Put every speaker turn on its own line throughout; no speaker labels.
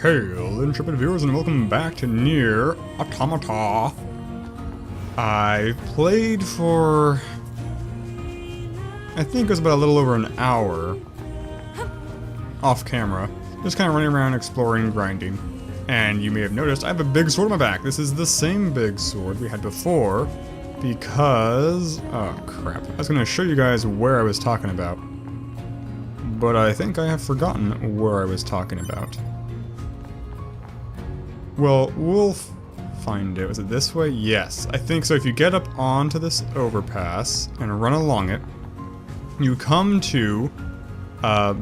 Hail, intrepid viewers, and welcome back to Nier Automata. I played for, I think it was about a little over an hour, off camera, just kind of running around exploring, grinding. And you may have noticed I have a big sword on my back. This is the same big sword we had before, because, oh crap, I was going to show you guys where I was talking about, but I think I have forgotten where I was talking about. Well, we'll find it. Was it this way? Yes, I think so. If you get up onto this overpass and run along it, you come to,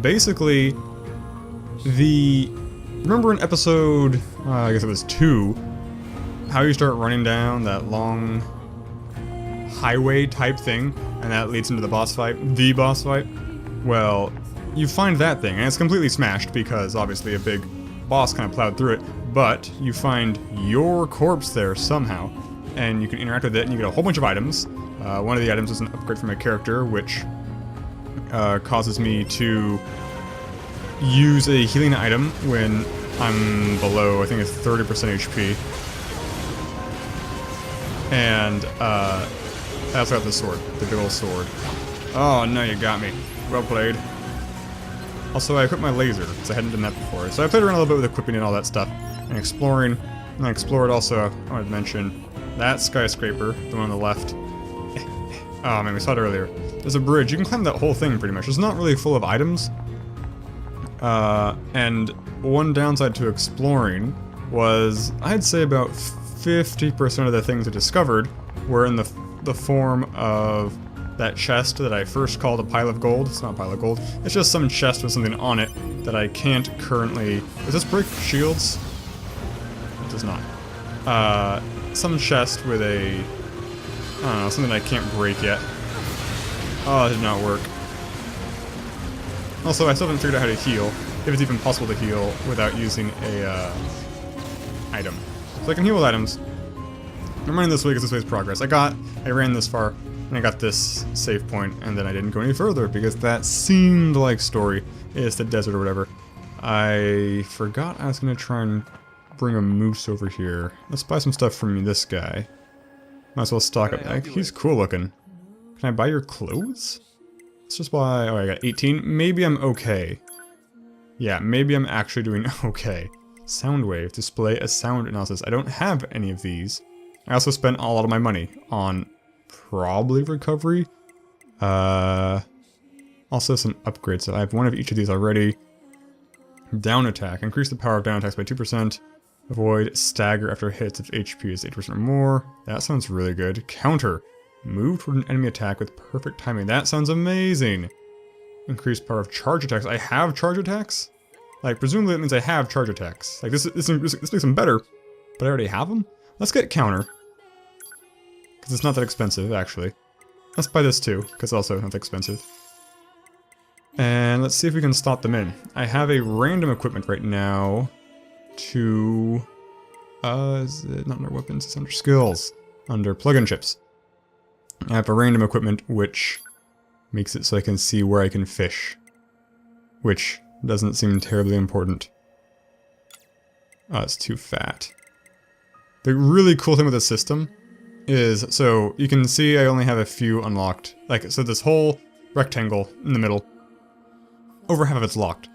basically, remember in episode, I guess it was 2, how you start running down that long highway type thing, and that leads into the boss fight? The boss fight? Well, you find that thing, and it's completely smashed because, obviously, a big boss kind of plowed through it, but you find your corpse there somehow, and you can interact with it, and you get a whole bunch of items. One of the items is an upgrade for my character, which causes me to use a healing item when I'm below, I think it's 30% HP. And I also have the sword, the big old sword. Oh no, you got me. Well played. Also, I equipped my laser, because I hadn't done that before. So I played around a little bit with equipping and all that stuff, and exploring. And I explored also, I wanted to mention, that skyscraper, the one on the left. Oh man, we saw it earlier. There's a bridge. You can climb that whole thing pretty much. It's not really full of items. And one downside to exploring was, I'd say about 50% of the things I discovered were in the form of that chest that I first called a pile of gold. It's not a pile of gold. It's just some chest with something on it that I can't currently... Does this break shields? It does not. Some chest with a... I don't know, something I can't break yet. Oh, it did not work. Also, I still haven't figured out how to heal, if it's even possible to heal without using a item. So I can heal with items. I'm running this way because this way's progress. I ran this far, and I got this save point, and then I didn't go any further because that seemed like story. It's the desert or whatever. I forgot I was going to try and bring a moose over here. Let's buy some stuff from this guy. Might as well stock up. He's cool looking. Can I buy your clothes? Let's just buy... Oh, I got 18. Maybe I'm okay. Yeah, maybe I'm actually doing okay. Soundwave. Display a sound analysis. I don't have any of these. I also spent a lot of my money on probably recovery. Also some upgrades. So I have one of each of these already. Down attack. Increase the power of down attacks by 2%. Avoid stagger after hits if HP is 8% or more. That sounds really good. Counter. Move toward an enemy attack with perfect timing. That sounds amazing. Increased power of charge attacks. I have charge attacks? Like, presumably that means I have charge attacks. Like, this makes them better, but I already have them? Let's get counter. Because it's not that expensive, actually. Let's buy this too, because it's also not that expensive. And let's see if we can slot them in. I have a random equipment right now to... is it not under weapons? It's under skills. Under plug-in chips. I have a random equipment which makes it so I can see where I can fish. Which doesn't seem terribly important. Oh, it's too fat. The really cool thing with this system is, so you can see I only have a few unlocked. Like, so this whole rectangle in the middle, over half of it's locked.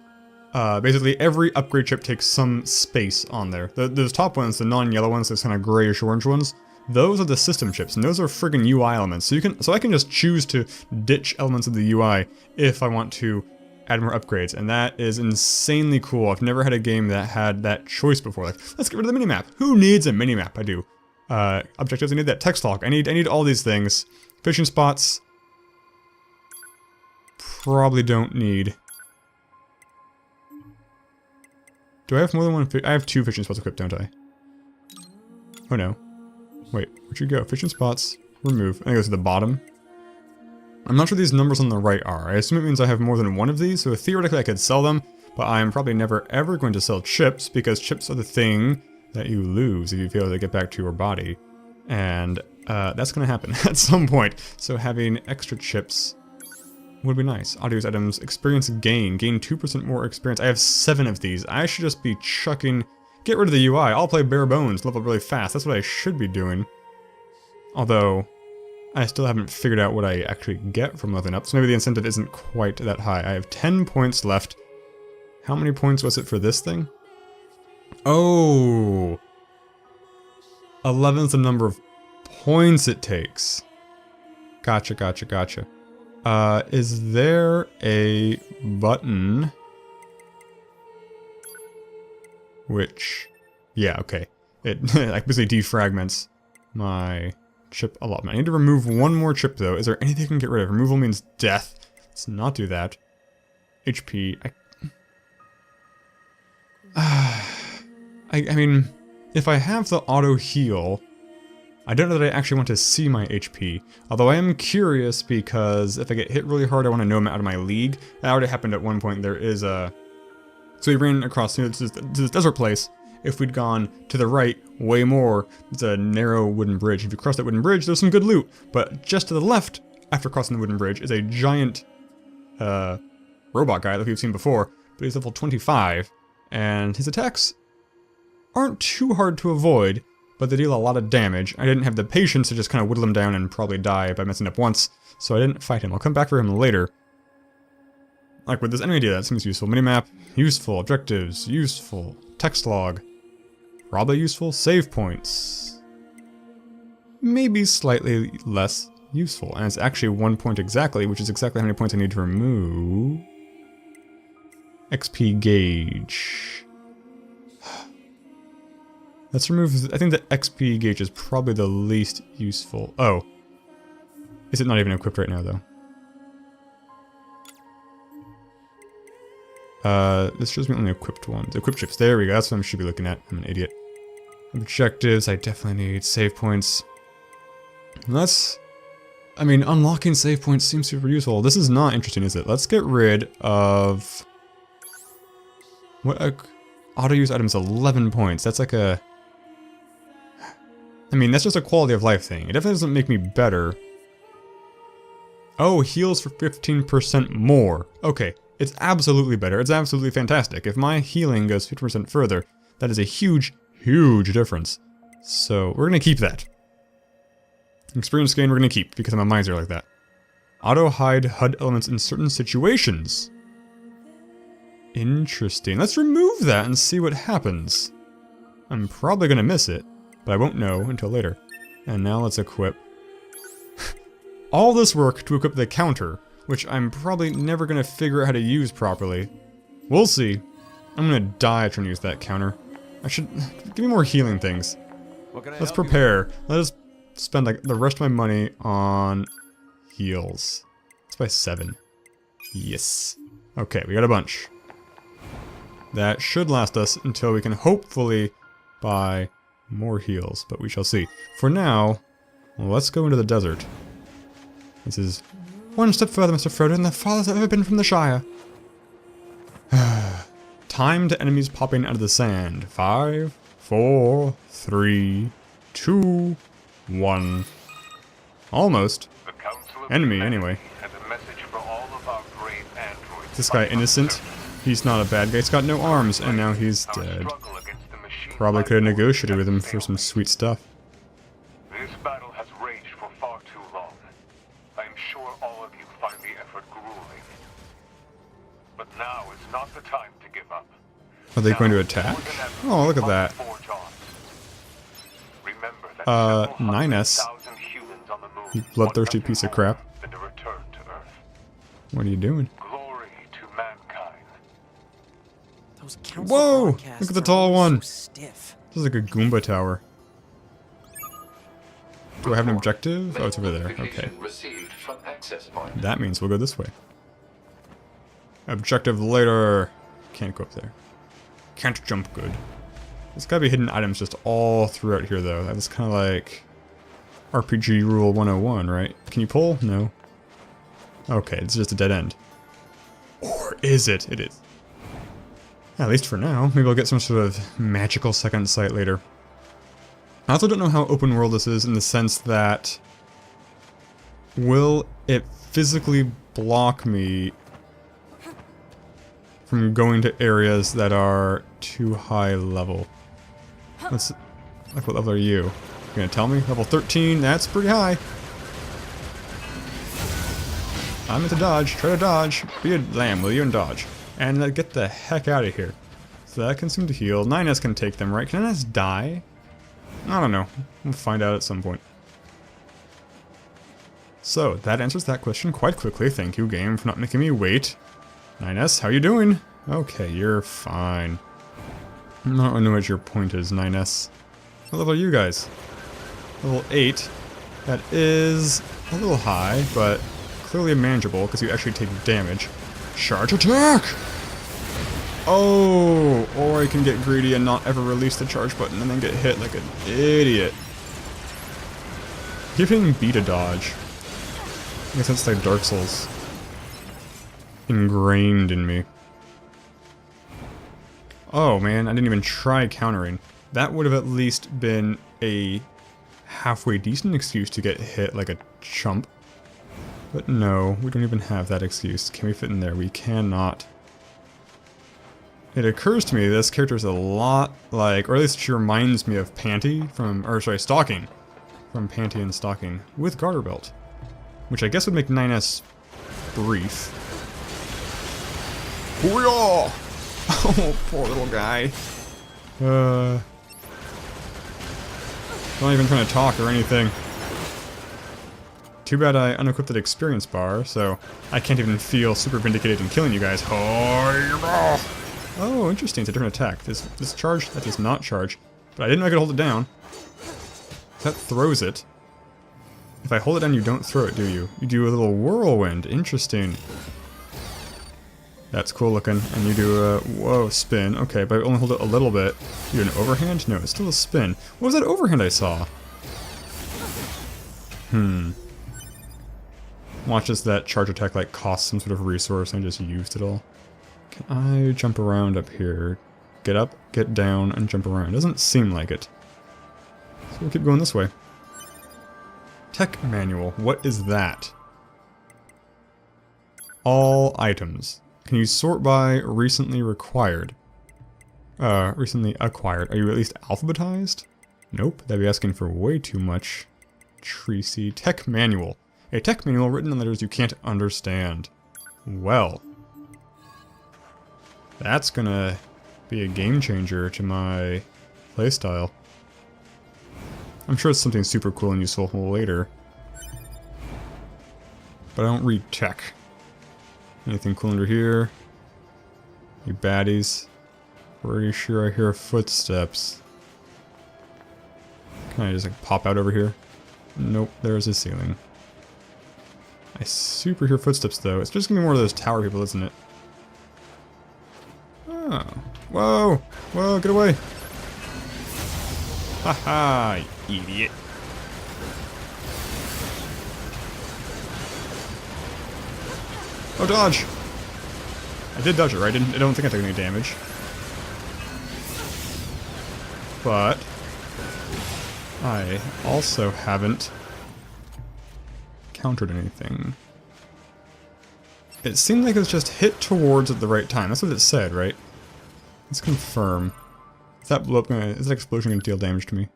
Basically every upgrade chip takes some space on there. Those top ones, the non-yellow ones, those kind of grayish orange ones, those are the system chips, and those are friggin' UI elements. So I can just choose to ditch elements of the UI if I want to add more upgrades, and that is insanely cool. I've never had a game that had that choice before. Like, let's get rid of the minimap. Who needs a minimap? I do. Objectives, I need that text log. I need all these things. Fishing spots. Probably don't need. Do I have more than one I have 2 fishing spots equipped, don't I? Oh no. Wait, where'd you go? Fishing spots. Remove. I think it goes to the bottom. I'm not sure these numbers on the right are. I assume it means I have more than one of these, so theoretically I could sell them, but I'm probably never ever going to sell chips, because chips are the thing that you lose if you fail to get back to your body. And that's going to happen at some point. So having extra chips would be nice. Auto-use items, experience gain. Gain 2% more experience. I have 7 of these. I should just be chucking... Get rid of the UI. I'll play bare bones, level up really fast. That's what I should be doing. Although, I still haven't figured out what I actually get from leveling up, so maybe the incentive isn't quite that high. I have 10 points left. How many points was it for this thing? Oh! 11th the number of points it takes. Gotcha, gotcha, gotcha. Is there a button... Which... Yeah, okay. It like basically defragments my chip allotment. I need to remove one more chip, though. Is there anything I can get rid of? Removal means death. Let's not do that. HP... I mean, if I have the auto heal, I don't know that I actually want to see my HP. Although I am curious because if I get hit really hard, I want to know I'm out of my league. That already happened at one point. There is a... So we ran across this desert place. If we'd gone to the right way more, it's a narrow wooden bridge. If you cross that wooden bridge, there's some good loot. But just to the left, after crossing the wooden bridge, is a giant robot guy like we've seen before. But he's level 25. And his attacks aren't too hard to avoid, but they deal a lot of damage. I didn't have the patience to just kind of whittle him down and probably die by messing up once, so I didn't fight him. I'll come back for him later. Like with this enemy idea, that seems useful. Minimap, useful. Objectives, useful. Text log, probably useful. Save points, maybe slightly less useful. And it's actually 1 point exactly, which is exactly how many points I need to remove. XP gauge. Let's remove... I think the XP gauge is probably the least useful. Oh. Is it not even equipped right now, though? This shows me only equipped ones. Equipped chips. There we go. That's what I should be looking at. I'm an idiot. Objectives. I definitely need save points. Let's... I mean, unlocking save points seems super useful. This is not interesting, is it? Let's get rid of... What? Auto-use items 11 points. That's like a... I mean, that's just a quality of life thing. It definitely doesn't make me better. Oh, heals for 15% more. Okay, it's absolutely better. It's absolutely fantastic. If my healing goes 50% further, that is a huge, huge difference. So, we're gonna keep that. Experience gain we're gonna keep, because I'm a miser like that. Auto-hide HUD elements in certain situations. Interesting. Let's remove that and see what happens. I'm probably gonna miss it, but I won't know until later. And now let's equip. All this work to equip the counter, which I'm probably never gonna figure out how to use properly. We'll see. I'm gonna die trying to use that counter. I should... Give me more healing things. Let's prepare. Let us spend like the rest of my money on heals. Let's buy 7. Yes. Okay, we got a bunch. That should last us until we can hopefully buy more heals, but we shall see. For now, let's go into the desert. This is one step further, Mr. Frodo, than the farthest I've ever been from the Shire. Time to enemies popping out of the sand. 5, 4, 3, 2, 1. Almost. Enemy, anyway. Is this guy innocent? He's not a bad guy. He's got no arms, and now he's dead. Probably could have negotiated with him for some sweet stuff.
This battle has raged for far too long. I am sure all of you find the effort grueling. But now is not the time to give up.
Are they going to attack? Oh, look at that. 9S. You bloodthirsty piece of crap. What are you doing? Whoa! Look at the tall one! This is like a Goomba tower. Do I have an objective? Oh, it's over there. Okay. That means we'll go this way. Objective later. Can't go up there. Can't jump good. There's gotta be hidden items just all throughout here, though. That's kind of like RPG Rule 101, right? Can you pull? No. Okay, it's just a dead end. Or is it? It is. At least for now. Maybe I'll get some sort of magical second sight later. I also don't know how open world this is in the sense that... Will it physically block me from going to areas that are too high level. Let's, like, what level are you? You gonna tell me? Level 13, that's pretty high. I'm meant to dodge. Try to dodge. Be a lamb, will you, and dodge. And get the heck out of here. So that can seem to heal. 9S can take them, right? Can 9S die? I don't know. We'll find out at some point. So, that answers that question quite quickly. Thank you, game, for not making me wait. 9S, how you doing? Okay, you're fine. I don't know what your point is, 9S. What level are you guys? Level 8. That is a little high, but clearly manageable because you actually take damage. Charge attack! Oh, or I can get greedy and not ever release the charge button and then get hit like an idiot. Keep hitting B to dodge. I guess that's like Dark Souls. Ingrained in me. Oh man, I didn't even try countering. That would have at least been a halfway decent excuse to get hit like a chump. But no, we don't even have that excuse. Can we fit in there? We cannot. It occurs to me this character is a lot like, or at least she reminds me of Panty from, or sorry, Stalking. From Panty and Stalking with Garter Belt. Which I guess would make 9S brief. Hoo-yah! Oh, poor little guy. Not even trying to talk or anything. Too bad I unequipped that experience bar, so I can't even feel super vindicated in killing you guys. Oh, interesting. It's a different attack. This charge, that does not charge. But I didn't know I could hold it down. That throws it. If I hold it down, you don't throw it, do you? You do a little whirlwind. Interesting. That's cool looking. And you do a, whoa, spin. Okay, but I only hold it a little bit. You do an overhand? No, it's still a spin. What was that overhand I saw? Watch as that charge attack like costs some sort of resource and I just used it all. Can I jump around up here? Get up, get down, and jump around. Doesn't seem like it. So we'll keep going this way. Tech manual. What is that? All items. Can you sort by recently required? Recently acquired. Are you at least alphabetized? Nope. That'd be asking for way too much. Treacy. Tech manual. A tech manual written in letters you can't understand. Well. That's gonna be a game changer to my playstyle. I'm sure it's something super cool and useful later. But I don't read tech. Anything cool under here? You baddies. Pretty sure I hear footsteps. Can I just like pop out over here? Nope, there's a ceiling. I super hear footsteps though. It's just gonna be more of those tower people, isn't it? Oh. Whoa! Whoa, get away! Haha, you idiot. Oh, dodge! I did dodge it, right? I don't think I took any damage. But I also haven't countered anything. It seemed like it was just hit towards at the right time. That's what it said, right? Let's confirm. Is that blow up gonna, is that explosion gonna deal damage to me?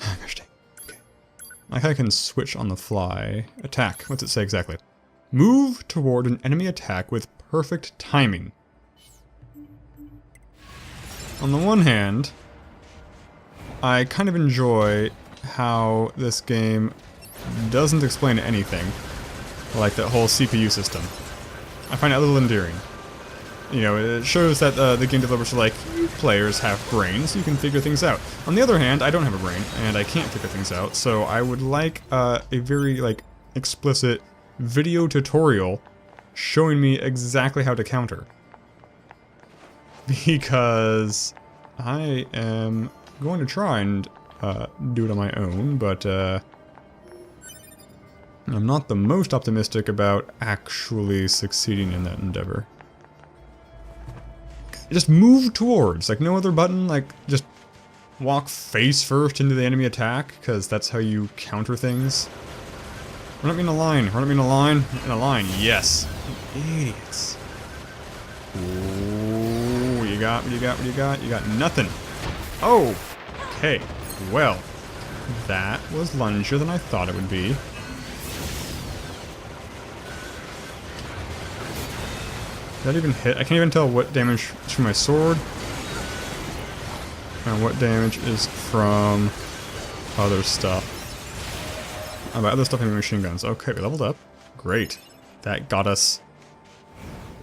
Gosh dang. Okay. Like I can switch on the fly. Attack. What's it say exactly? Move toward an enemy attack with perfect timing. On the one hand, I kind of enjoy how this game doesn't explain anything. Like that whole CPU system. I find it a little endearing. You know, it shows that the game developers are like, you players have brains, you can figure things out. On the other hand, I don't have a brain, and I can't figure things out, so I would like a very, like, explicit video tutorial showing me exactly how to counter. Because I am going to try and do it on my own, but I'm not the most optimistic about actually succeeding in that endeavor. Just move towards, like no other button, like just walk face first into the enemy attack, because that's how you counter things. Run at me in a line. Run at me in a line. In a line. Yes. Idiots. Ooh, you got what you got, what you got? You got nothing. Oh. Okay. Well, that was lungier than I thought it would be. Did that even hit? I can't even tell what damage is from my sword and what damage is from other stuff. Oh, by other stuff, I mean machine guns. Okay, we leveled up. Great. That got us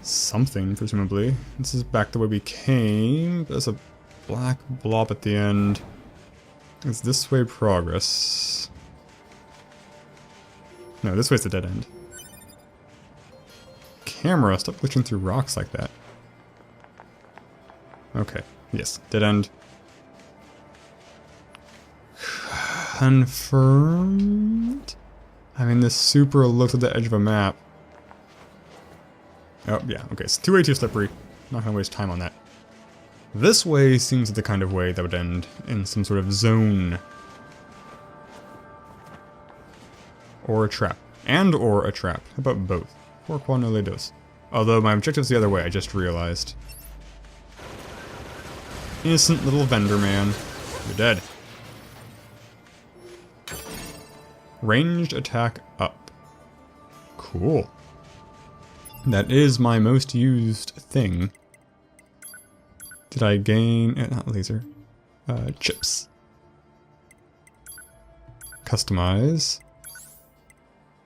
something, presumably. This is back the way we came. There's a black blob at the end. Is this way progress? No, this way's the dead end. Camera, stop glitching through rocks like that. Okay, yes, dead end. Confirmed? I mean, this super looks at the edge of a map. Oh, yeah, okay, it's way too slippery. Not gonna waste time on that. This way seems the kind of way that would end in some sort of zone. Or a trap. And or a trap. How about both? Or qua no le dos. Although my objective's the other way, I just realized. Innocent little vendor man. You're dead. Ranged attack up. Cool. That is my most used thing. Did I gain... not laser. Chips. Customize.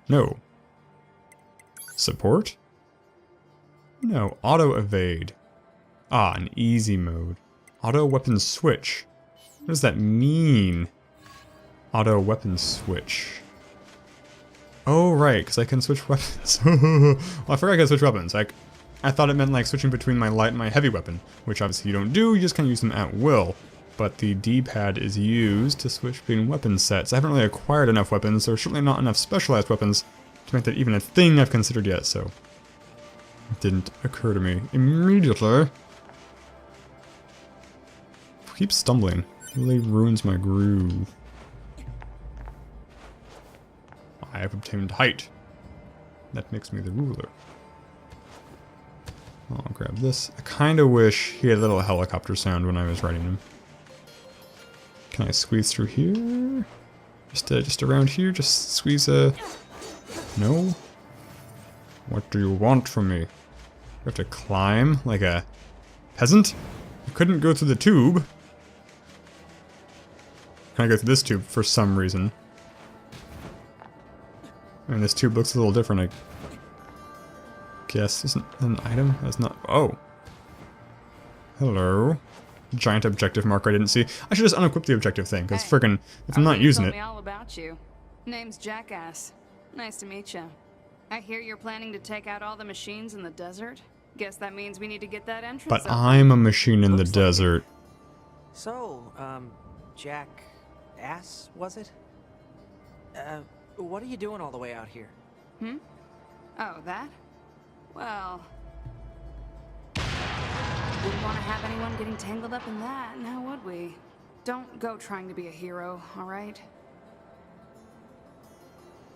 No. Support? No. Auto evade. Ah, an easy mode. Auto weapon switch. What does that mean? Auto weapon switch. Oh, right, because I can switch weapons. Well, I forgot I could switch weapons. I thought it meant like switching between my light and my heavy weapon, which obviously you don't do, you just kind of use them at will. But the D-pad is used to switch between weapon sets. I haven't really acquired enough weapons, there's certainly not enough specialized weapons to make that even a thing I've considered yet, so it didn't occur to me immediately. Keep stumbling. It really ruins my groove. I have obtained height. That makes me the ruler. I'll grab this. I kind of wish he had a little helicopter sound when I was riding him. Can I squeeze through here? Just around here? Just squeeze a... No? What do you want from me? You have to climb like a peasant? I couldn't go through the tube. Can I go through this tube for some reason? And this tube looks a little different, I guess. Isn't an item? That's not... Oh. Hello. Giant objective marker I didn't see. I should just unequip the objective thing, because frickin' if I'm not using it...
Tell me all about you. Name's Jackass. Nice to meet you. I hear you're planning to take out all the machines in the desert. Guess that means we need to get that entrance
But
open.
I'm a machine in the desert.
So, Jackass, was it? What are you doing all the way out here?
Hmm? Oh, that? Well... wouldn't want to have anyone getting tangled up in that, now would we? Don't go trying to be a hero, alright?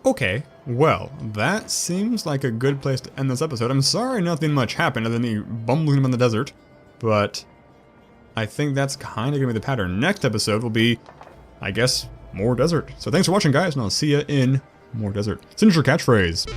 Okay, well, that seems like a good place to end this episode. I'm sorry nothing much happened other than me bumbling him in the desert, but I think that's kind of going to be the pattern. Next episode will be, I guess, more desert. So thanks for watching, guys, and I'll see you in more desert. Signature catchphrase.